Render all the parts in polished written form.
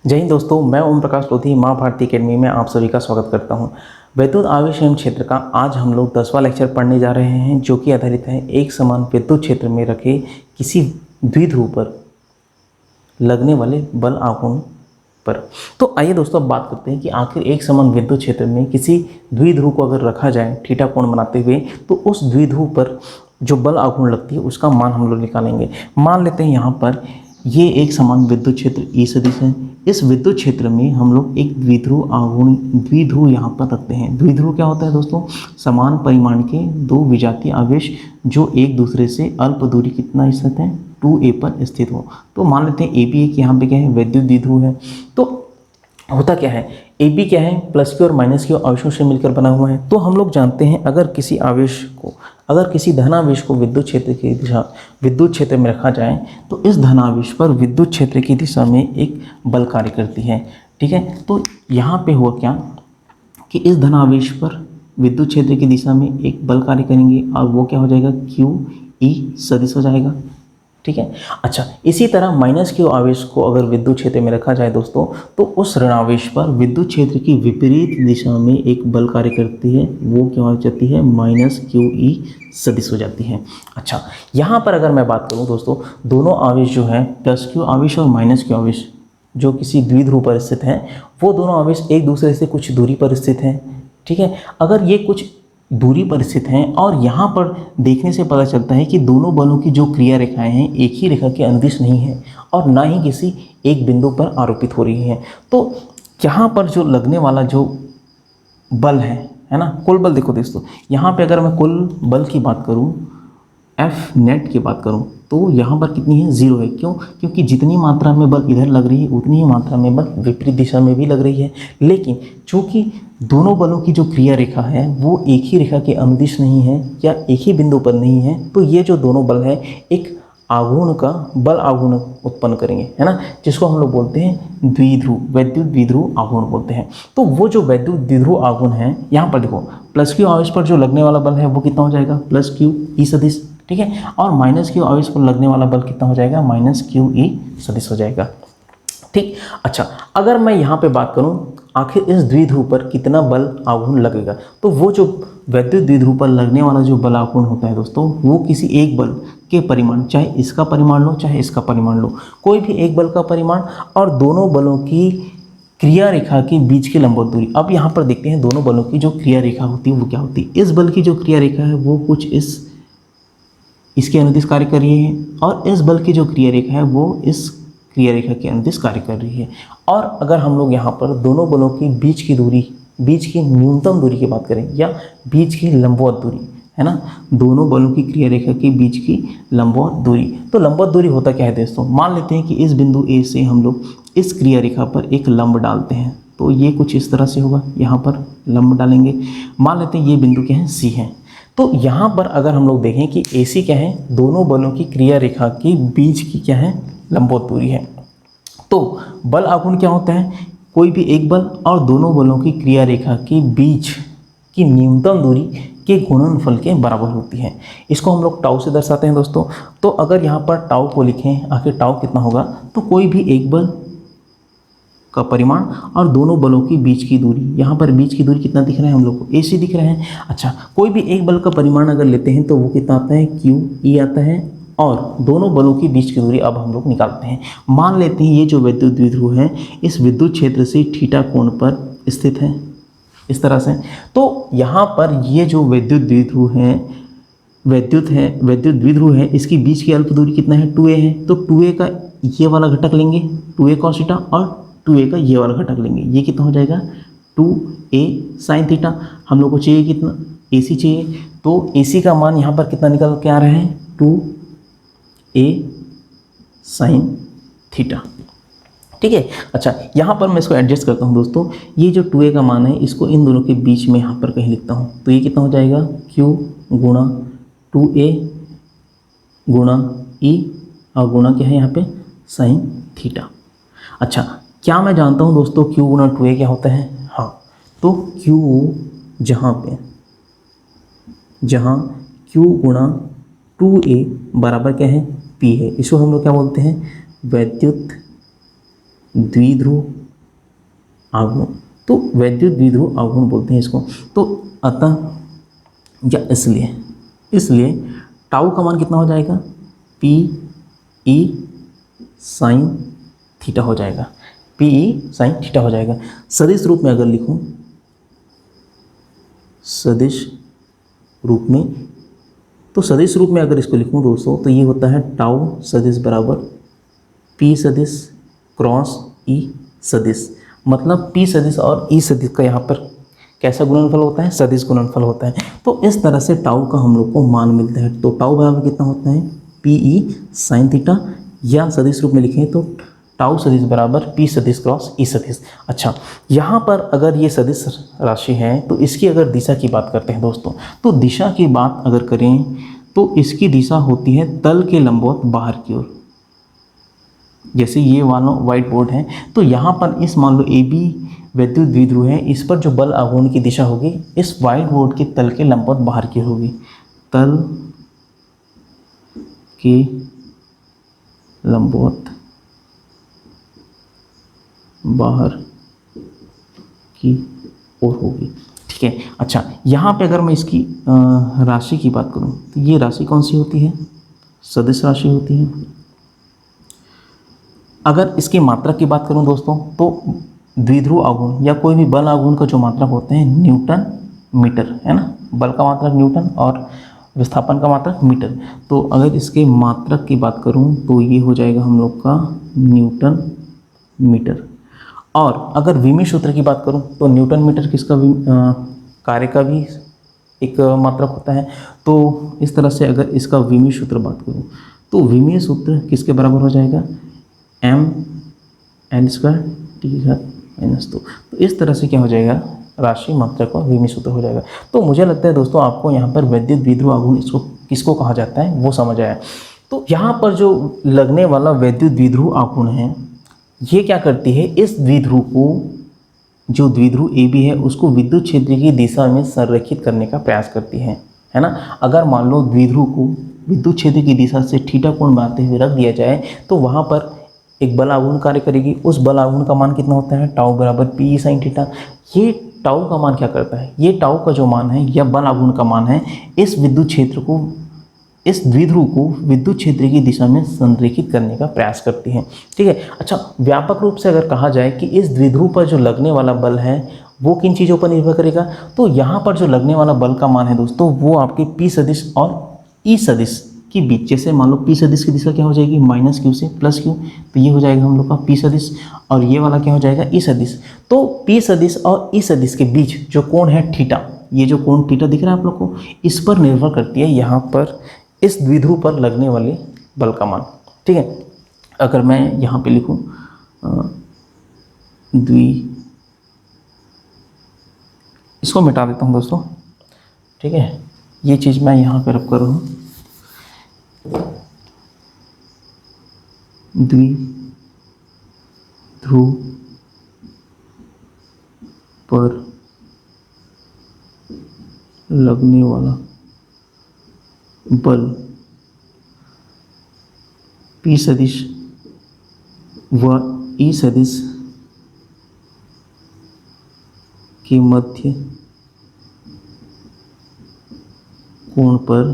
जय हिंद दोस्तों, मैं ओम प्रकाश लोधी माँ भारती अकेडमी में आप सभी का स्वागत करता हूँ। विद्युत आवेश एवं क्षेत्र का आज हम लोग 10वां लेक्चर पढ़ने जा रहे हैं, जो कि आधारित है एक समान विद्युत क्षेत्र में रखे किसी द्विध्रुव पर लगने वाले बल आघूर्ण पर। तो आइए दोस्तों अब बात करते हैं कि आखिर एक समान विद्युत क्षेत्र में किसी द्विध्रुव को अगर रखा जाए थीटा कोण बनाते हुए, तो उस द्विध्रुव पर जो बल आघूर्ण लगती है उसका मान हम लोग निकालेंगे। मान लेते हैं यहाँ पर ये एक समान विद्युत क्षेत्र E सदिश है। इस विद्युत क्षेत्र में हम लोग एक द्विध्रुव यहाँ पर रखते हैं। द्विध्रुव क्या होता है दोस्तों? समान परिमाण के दो विजातीय आवेश जो एक दूसरे से अल्प दूरी कितना स्थित है, 2a पर स्थित हो। तो मान लेते हैं ए बी एक यहाँ पे क्या है, विद्युत द्विध्रुव है। तो होता क्या है, ए बी क्या है, प्लस की और माइनस की आवेशों से मिलकर बना हुआ है। तो हम लोग जानते हैं अगर किसी धनावेश को विद्युत क्षेत्र में रखा जाए तो इस धनावेश पर विद्युत क्षेत्र की दिशा में एक बल कार्य करती है। ठीक है, तो यहाँ पे हुआ क्या कि इस धनावेश पर विद्युत क्षेत्र की दिशा में एक बल कार्य करेंगे और वो क्या हो जाएगा, क्यू ई सदिश हो जाएगा। ठीक है, अच्छा, इसी तरह माइनस क्यू आवेश को अगर विद्युत क्षेत्र में रखा जाए दोस्तों, तो उस ऋणावेश पर विद्युत क्षेत्र की विपरीत दिशा में एक बल कार्य करती है, वो क्या हो जाती है, माइनस क्यू ई सदिश हो जाती है। अच्छा, यहाँ पर अगर मैं बात करूँ दोस्तों, दोनों आवेश जो है प्लस क्यू आवेश और माइनस क्यू आवेश जो किसी द्विध्रुव पर स्थित हैं, वो दोनों आवेश एक दूसरे से कुछ दूरी पर स्थित हैं। ठीक है, अगर ये कुछ दूरी पर स्थित हैं और यहाँ पर देखने से पता चलता है कि दोनों बलों की जो क्रिया रेखाएं हैं एक ही रेखा के अनुदिश नहीं है और ना ही किसी एक बिंदु पर आरोपित हो रही है। तो यहाँ पर जो लगने वाला जो बल है ना, कुल बल देखो दोस्तों, यहाँ पे अगर मैं कुल बल की बात करूँ, एफ नेट की बात करूँ, तो यहाँ पर कितनी है, 0 है। क्यों? क्योंकि जितनी मात्रा में बल इधर लग रही है उतनी ही मात्रा में बल विपरीत दिशा में भी लग रही है। लेकिन चूंकि दोनों बलों की जो क्रिया रेखा है वो एक ही रेखा के अनुदिश नहीं है या एक ही बिंदु पर नहीं है, तो ये जो दोनों बल है एक बल आघूर्ण उत्पन्न करेंगे, है ना, जिसको हम लोग बोलते हैं विद्युत द्विध्रुव आघूर्ण बोलते हैं। तो वो जो विद्युत द्विध्रुव आघूर्ण है, यहाँ पर देखो प्लस क्यू आवेश पर जो लगने वाला बल है वो कितना हो जाएगा, प्लस क्यू ई सदिश। ठीक है, और माइनस क्यू आवेश पर लगने वाला बल कितना हो जाएगा, माइनस क्यू ई सदिश हो जाएगा। ठीक, अच्छा, अगर मैं यहाँ पे बात करूँ आखिर इस द्विध्रुव पर कितना बल आघूर्ण लगेगा, तो वो जो विद्युत द्विध्रुव पर लगने वाला जो बल आघूर्ण होता है दोस्तों, वो किसी एक बल के परिमाण, चाहे इसका परिमाण लो चाहे इसका परिमाण लो, कोई भी एक बल का परिमाण और दोनों बलों की क्रिया रेखा के बीच की लंबवत दूरी। अब यहाँ पर देखते हैं दोनों बलों की जो क्रिया रेखा होती है वो क्या होती है। इस बल की जो क्रिया रेखा है वो कुछ इसके अनुदिश कार्य कर रही है और इस बल की जो क्रिया रेखा है वो इस क्रिया रेखा के अनुदिश कार्य कर रही है। और अगर हम लोग यहाँ पर दोनों बलों की बीच की न्यूनतम दूरी की बात करें या बीच की लंबवत दूरी, है ना, दोनों बलों की क्रिया रेखा के बीच की लंबवत दूरी, तो लंबवत दूरी होता क्या है दोस्तों, मान लेते हैं कि इस बिंदु ए से हम लोग इस क्रिया रेखा पर एक लंब डालते हैं, तो ये कुछ इस तरह से होगा, यहाँ पर लंब डालेंगे। मान लेते हैं ये बिंदु क्या है, सी है। तो यहाँ पर अगर हम लोग देखें कि AC क्या है, दोनों बलों की क्रिया रेखा के बीच की क्या है, लंबवत दूरी है। तो बल आघूर्ण क्या होता है, कोई भी एक बल और दोनों बलों की क्रिया रेखा के बीच की न्यूनतम दूरी के गुणनफल के बराबर होती है। इसको हम लोग टाउ से दर्शाते हैं दोस्तों। तो अगर यहाँ पर टाउ को लिखें, आखिर टाउ कितना होगा, तो कोई भी एक बल का परिमाण और दोनों बलों की बीच की दूरी, यहाँ पर बीच की दूरी कितना दिख रहा है हम लोग को, AC दिख रहा है। अच्छा, कोई भी एक बल का परिमाण अगर लेते हैं तो वो कितना आता है, QE आता है, और दोनों बलों की बीच की दूरी अब हम लोग निकालते हैं। मान लेते हैं ये जो विद्युत द्विध्रुव है इस विद्युत क्षेत्र से थीटा कोण पर स्थित है, इस तरह से। तो यहाँ पर ये जो विद्युत द्विध्रुव है इसकी बीच की अल्प दूरी कितना है, 2a है। तो 2a का ये वाला घटक लेंगे, 2a cos थीटा, और 2a का ये वाला घटक लेंगे, ये कितना हो जाएगा, 2a sin थीटा। हम लोग को चाहिए कितना, AC चाहिए, तो AC का मान यहाँ पर कितना निकल के आ रहा है, 2a sin थीटा। ठीक है, अच्छा, यहाँ पर मैं इसको एडजस्ट करता हूँ दोस्तों, ये जो 2a का मान है इसको इन दोनों के बीच में यहाँ पर कहीं लिखता हूँ, तो ये कितना हो जाएगा, q गुणा 2a गुणा e और गुणा क्या है यहाँ पे, sin थीटा। अच्छा, क्या मैं जानता हूँ दोस्तों q गुणा 2a क्या होता है, हाँ, तो q जहाँ q गुणा 2a बराबर क्या है, p है, इसको हम लोग क्या बोलते हैं, विद्युत द्विध्रुव आघूर्ण, तो वैद्युत द्विध्रुव आघूर्ण बोलते हैं इसको। तो अतः या इसलिए टाउ का मान कितना हो जाएगा, पी ई साइन थीटा हो जाएगा, पी ई साइन थीटा हो जाएगा। सदिश रूप में अगर लिखूं, सदिश रूप में, तो सदिश रूप में अगर इसको लिखूं दोस्तों, तो ये होता है टाउ सदिश बराबर पी सदिश क्रॉस ई सदिश। मतलब पी सदिश और ई सदिश का यहाँ पर कैसा गुणनफल होता है, सदिश गुणनफल होता है। तो इस तरह से टाउ का हम लोग को मान मिलता है। तो टाउ बराबर कितना होता है, पी ई साइन थीटा, या सदिश रूप में लिखें तो टाउ सदिश बराबर पी सदिश क्रॉस ई सदिश। अच्छा, यहाँ पर अगर ये सदिश राशि है तो इसकी अगर दिशा की बात करते हैं दोस्तों, तो दिशा की बात अगर करें तो इसकी दिशा होती है तल के लंबवत बाहर की ओर। जैसे ये वाला व्हाइट बोर्ड है, तो यहाँ पर इस मान लो ए बी वैद्युत द्विध्रुव है, इस पर जो बल आघूर्ण की दिशा होगी इस व्हाइट बोर्ड के तल के लंबवत बाहर की होगी, तल के लंबवत बाहर की ओर होगी। ठीक है। अच्छा, यहाँ पे अगर मैं इसकी राशि की बात करूँ तो ये राशि कौन सी होती है, सदिश राशि होती है। अगर इसकी मात्रक की बात करूँ दोस्तों, तो द्विध्रुव आघूर्ण या कोई भी बल आघूर्ण का जो मात्रक होते हैं न्यूटन मीटर, है ना। बल का मात्रक न्यूटन और विस्थापन का मात्रक मीटर। तो अगर इसके मात्रक की बात करूं तो ये हो जाएगा हम लोग का न्यूटन मीटर। और अगर विमीय सूत्र की बात करूं तो न्यूटन मीटर किसका कार्य का भी एक मात्रक होता है। तो इस तरह से अगर इसका विमीय सूत्र बात करूं तो विमीय सूत्र किसके बराबर हो जाएगा, एम एल स्क्वायर टी घात -2। तो इस तरह से क्या हो जाएगा, राशि मात्रक और विमीय सूत्र हो जाएगा। तो मुझे लगता है दोस्तों आपको यहाँ पर वैद्युत द्विध्रुव आघूर्ण इसको किसको कहा जाता है वो समझ आया। तो यहाँ पर जो लगने वाला वैद्युत द्विध्रुव आघूर्ण है ये क्या करती है, इस द्विध्रुव को, जो द्विध्रुव ए बी है उसको विद्युत क्षेत्र की दिशा में संरेखित करने का प्रयास करती है ना। अगर मान लो द्विध्रुव को विद्युत क्षेत्र की दिशा से थीटा कोण बनाते हुए रख दिया जाए तो वहाँ पर एक बल आघूर्ण कार्य करेगी। उस बल आघूर्ण का मान कितना होता है, टाउ बराबर पी ई साइन थीटा। ये टाउ का मान क्या करता है, ये टाउ का जो मान है या बल आघूर्ण का मान है, इस विद्युत क्षेत्र को, इस द्विध्रुव को विद्युत क्षेत्र की दिशा में संरेखित करने का प्रयास करती है। ठीक है। अच्छा, व्यापक रूप से अगर कहा जाए कि इस द्विध्रुव पर जो लगने वाला बल है वो किन चीज़ों पर निर्भर करेगा, तो यहाँ पर जो लगने वाला बल का मान है दोस्तों वो आपके पी सदिश और ई सदिश के बीच। जैसे मान लो पी सदिश की दिशा क्या हो जाएगी, -q से +q, तो ये हो जाएगा हम लोग का पी सदिश, और ये वाला क्या हो जाएगा, ई सदिश। तो पी सदिश और ई सदिश के बीच जो कोण है थीटा, ये जो कोण थीटा दिख रहा है आप लोग को, इस पर निर्भर करती है यहाँ पर इस द्विध्रुव पर लगने वाले बल का मान। ठीक है। अगर मैं यहाँ पे लिखूँ इसको मिटा देता हूँ दोस्तों। ठीक है, ये चीज़ मैं यहाँ पर रख कर रहा हूँ, द्विध्रुव पर लगने वाला बल पी सदिश व ई सदिश के मध्य कोण पर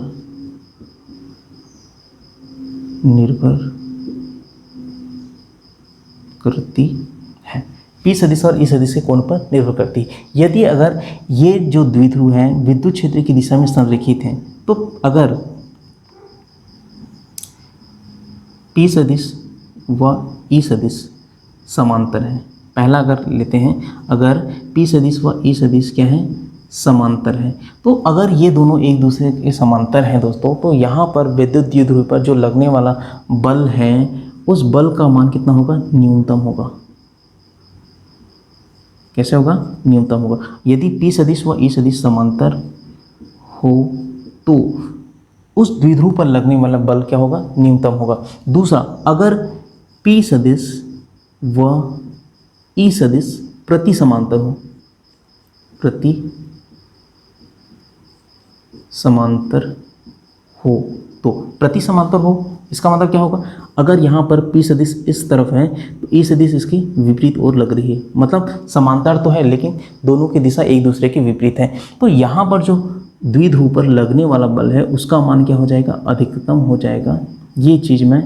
निर्भर करती है। पी सदिश और ई सदिश के कोण पर निर्भर करती है। यदि अगर ये जो द्विध्रुव हैं विद्युत क्षेत्र की दिशा में संरेखित हैं, तो अगर पी सदिश व ई सदिश समांतर है, पहला अगर लेते हैं, अगर पी सदिश व ई सदिश क्या है, समांतर है, तो अगर ये दोनों एक दूसरे के समांतर हैं दोस्तों, तो यहाँ पर विद्युत द्विध्रुव पर जो लगने वाला बल है उस बल का मान कितना होगा, न्यूनतम होगा। कैसे होगा, न्यूनतम होगा। यदि पी सदिश व ई सदिश समांतर हो तो उस द्विध्रुव पर लगने वाला बल क्या होगा, न्यूनतम होगा। दूसरा, अगर पी सदिश व ई सदिश प्रति समांतर हो, प्रति समांतर हो, तो प्रति समांतर हो इसका मतलब क्या होगा, अगर यहाँ पर P सदिश इस तरफ है तो E सदिश इसकी विपरीत ओर लग रही है, मतलब समांतर तो है लेकिन दोनों की दिशा एक दूसरे के विपरीत है। तो यहाँ पर जो द्विध्रुव पर लगने वाला बल है उसका मान क्या हो जाएगा, अधिकतम हो जाएगा। ये चीज़ मैं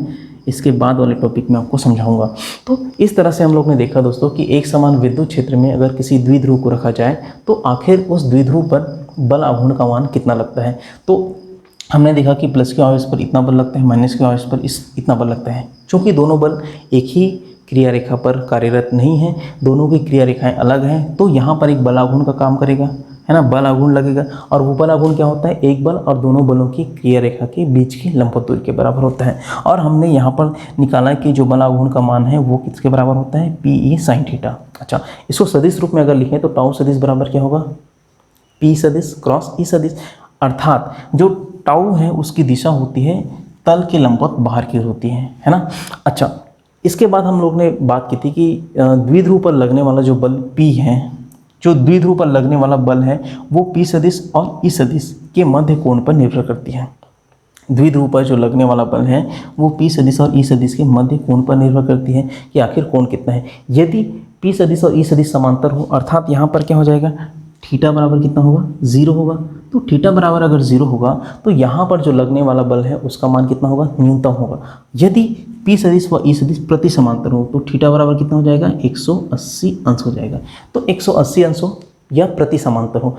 इसके बाद वाले टॉपिक में आपको समझाऊंगा। तो इस तरह से हम लोग ने देखा दोस्तों कि एक समान विद्युत क्षेत्र में अगर किसी द्विध्रुव को रखा जाए तो आखिर उस द्विध्रुव पर बल आघूर्ण का मान कितना लगता है। तो हमने देखा कि प्लस के आवेश पर इतना बल लगता है, माइनस के आवेश पर इतना बल लगता है। चूँकि दोनों बल एक ही क्रिया रेखा पर कार्यरत नहीं है, दोनों की क्रिया रेखाएं अलग हैं, तो यहाँ पर एक बल आघूर्ण का काम करेगा, है ना, बल आघूर्ण लगेगा। और वो बल आघूर्ण क्या होता है, एक बल और दोनों बलों की क्रिया रेखा के बीच की लंबवत दूरी के बराबर होता है। और हमने यहाँ पर निकाला कि जो बल आघूर्ण का मान है वो किसके बराबर होता है, PE sin थीटा। अच्छा, इसको सदिश रूप में अगर लिखें तो टाउ सदिश बराबर क्या होगा, P सदिश क्रॉस E सदिश, अर्थात जो टाउ है उसकी दिशा होती है तल के लंबवत बाहर की ओर होती है ना। अच्छा, इसके बाद हम लोग ने बात की थी कि द्विध्रुव पर लगने वाला जो बल P है, जो द्विध्रुव पर लगने वाला बल है वो P सदिश और E सदिश के मध्य कोण पर निर्भर करती है। द्विध्रुव पर जो लगने वाला बल है वो P सदिश और E सदिश के मध्य कोण पर निर्भर करती है कि आखिर कोण कितना है। यदि P सदिश और E सदिश समांतर हो, अर्थात यहाँ पर क्या हो जाएगा, थीटा बराबर कितना होगा, 0 होगा। तो थीटा बराबर अगर 0 होगा तो यहाँ पर जो लगने वाला बल है उसका मान कितना होगा, न्यूनतम होगा। यदि P सदिश व E सदिश प्रति समांतर हो तो थीटा बराबर कितना हो जाएगा, 180 अंश हो जाएगा। तो 180 अंश हो या प्रति समांतर हो,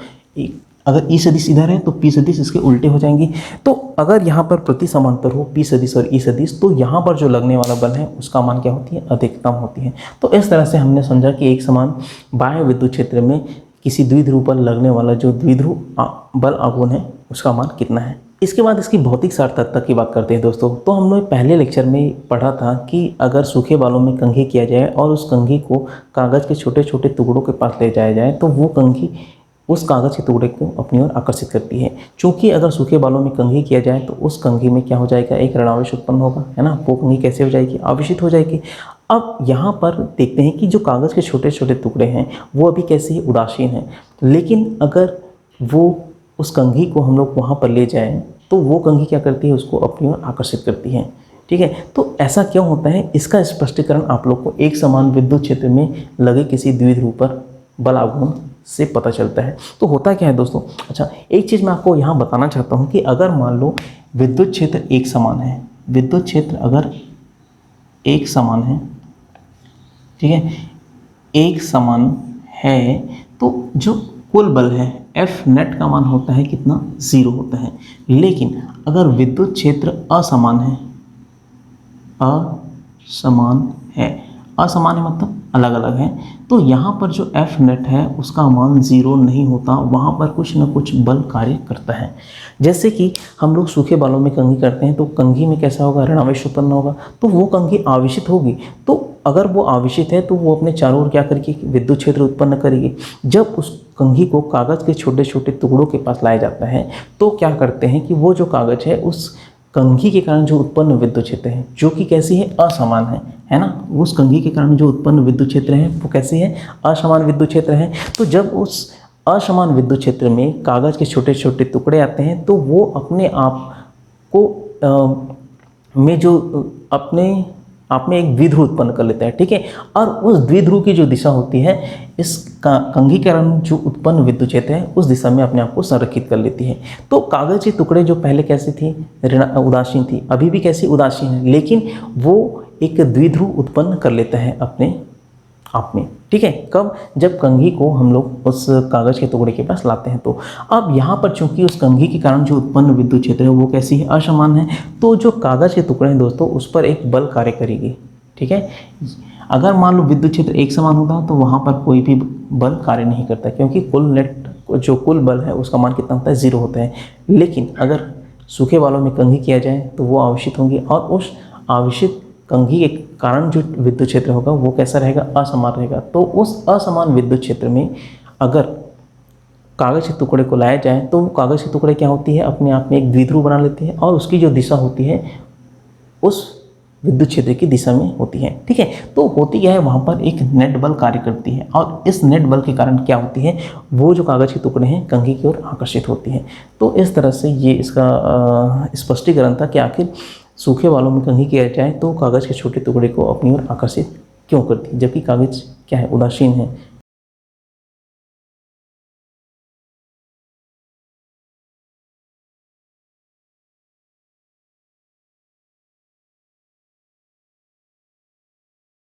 अगर E सदिश इधर है तो P सदिश इसके उल्टे हो जाएंगी। तो अगर यहाँ पर प्रति समांतर हो P सदिश और E सदिश तो यहाँ पर जो लगने वाला बल है उसका मान क्या होती है, अधिकतम होती है। तो इस तरह से हमने समझा कि एक समान बाह्य विद्युत क्षेत्र में किसी द्विध्रुव पर लगने वाला जो द्विध्रुव बल आघूर्ण है उसका मान कितना है। इसके बाद इसकी भौतिक सार्थकता की बात करते हैं दोस्तों। तो हमने पहले लेक्चर में पढ़ा था कि अगर सूखे बालों में कंघी किया जाए और उस कंघी को कागज़ के छोटे छोटे टुकड़ों के पास ले जाया जाए तो वो कंघी उस कागज़ के टुकड़े को अपनी ओर आकर्षित करती है। क्योंकि अगर सूखे बालों में कंघी किया जाए तो उस कंघी में क्या हो जाएगा, एक ऋणावेश उत्पन्न होगा, है ना। वो कंघी कैसे हो जाएगी, आवेशित हो जाएगी। अब यहाँ पर देखते हैं कि जो कागज़ के छोटे छोटे टुकड़े हैं वो अभी कैसे ही उदासीन हैं, लेकिन अगर वो उस कंघी को हम लोग वहाँ पर ले जाएं तो वो कंघी क्या करती है, उसको अपनी ओर आकर्षित करती है। ठीक है, तो ऐसा क्यों होता है, इसका स्पष्टीकरण आप लोग को एक समान विद्युत क्षेत्र में लगे किसी द्विध्रुव पर बल आघूर्ण से पता चलता है। तो होता क्या है दोस्तों, अच्छा एक चीज़ मैं आपको यहाँ बताना चाहता हूँ कि अगर मान लो विद्युत क्षेत्र एक समान है, विद्युत क्षेत्र अगर एक समान है, ठीक है, एक समान है तो जो कुल बल है F नेट का मान होता है कितना, 0 होता है। लेकिन अगर विद्युत क्षेत्र असमान है, असमान है, असमान है मतलब अलग अलग है, तो यहाँ पर जो F नेट है उसका मान 0 नहीं होता, वहाँ पर कुछ न कुछ बल कार्य करता है। जैसे कि हम लोग सूखे बालों में कंघी करते हैं तो कंघी में कैसा होगा, ऋणावेश उत्पन्न होगा, तो वो कंघी आवेशित होगी। तो अगर वो आवेशित है तो वो अपने चारों ओर क्या करेगी, विद्युत क्षेत्र उत्पन्न करेगी। जब उस कंघी को कागज़ के छोटे छोटे टुकड़ों के पास लाया जाता है तो क्या करते हैं कि वो जो कागज़ है उस कंघी के कारण जो उत्पन्न विद्युत क्षेत्र है जो कि कैसी है, असमान है ना। उस कंघी के कारण जो उत्पन्न विद्युत क्षेत्र है वो कैसी है, असमान विद्युत क्षेत्र है। तो जब उस असमान विद्युत क्षेत्र में कागज़ के छोटे छोटे टुकड़े आते हैं तो वो अपने आप को में जो अपने आप में एक द्विध्रुव उत्पन्न कर लेता है। ठीक है, और उस द्विध्रुव की जो दिशा होती है इस कंघी के कारण जो उत्पन्न विद्युत क्षेत्र है उस दिशा में अपने आप को संरक्षित कर लेती है। तो कागज़ के टुकड़े जो पहले कैसी थी, उदासीन थी, अभी भी कैसी उदासीन है, लेकिन वो एक द्विध्रुव उत्पन्न कर लेता है अपने आप में। ठीक है, कब, जब कंघी को हम लोग उस कागज़ के टुकड़े के पास लाते हैं। तो अब यहाँ पर चूंकि उस कंघी के कारण जो उत्पन्न विद्युत क्षेत्र है वो कैसी है, असमान है, तो जो कागज़ के टुकड़े हैं दोस्तों उस पर एक बल कार्य करेगी। ठीक है, अगर मान लो विद्युत क्षेत्र एक समान होता तो वहाँ पर कोई भी बल कार्य नहीं करता, क्योंकि कुल नेट जो कुल बल है उसका मान कितना होता है, 0 होता है। लेकिन अगर सूखे बालों में कंघी किया जाए तो वो आवेशित होंगी और उस आवेशित कंघी के कारण जो विद्युत क्षेत्र होगा वो कैसा रहेगा, असमान रहेगा। तो उस असमान विद्युत क्षेत्र में अगर कागज़ के टुकड़े को लाया जाए तो वो कागज़ के टुकड़े क्या होती है, अपने आप में एक द्विध्रुव बना लेती है और उसकी जो दिशा होती है उस विद्युत क्षेत्र की दिशा में होती है। ठीक है, तो होती क्या है, वहाँ पर एक नेट बल कार्य करती है और इस नेट बल के कारण क्या होती है, वो जो कागज़ के टुकड़े हैं कंघी की ओर आकर्षित होती है। तो इस तरह से ये इसका स्पष्टीकरण था कि आखिर सूखे बालों में कंघी किया जाए तो कागज़ के छोटे टुकड़े को अपनी ओर आकर्षित क्यों करती है, जबकि कागज़ क्या है, उदासीन है,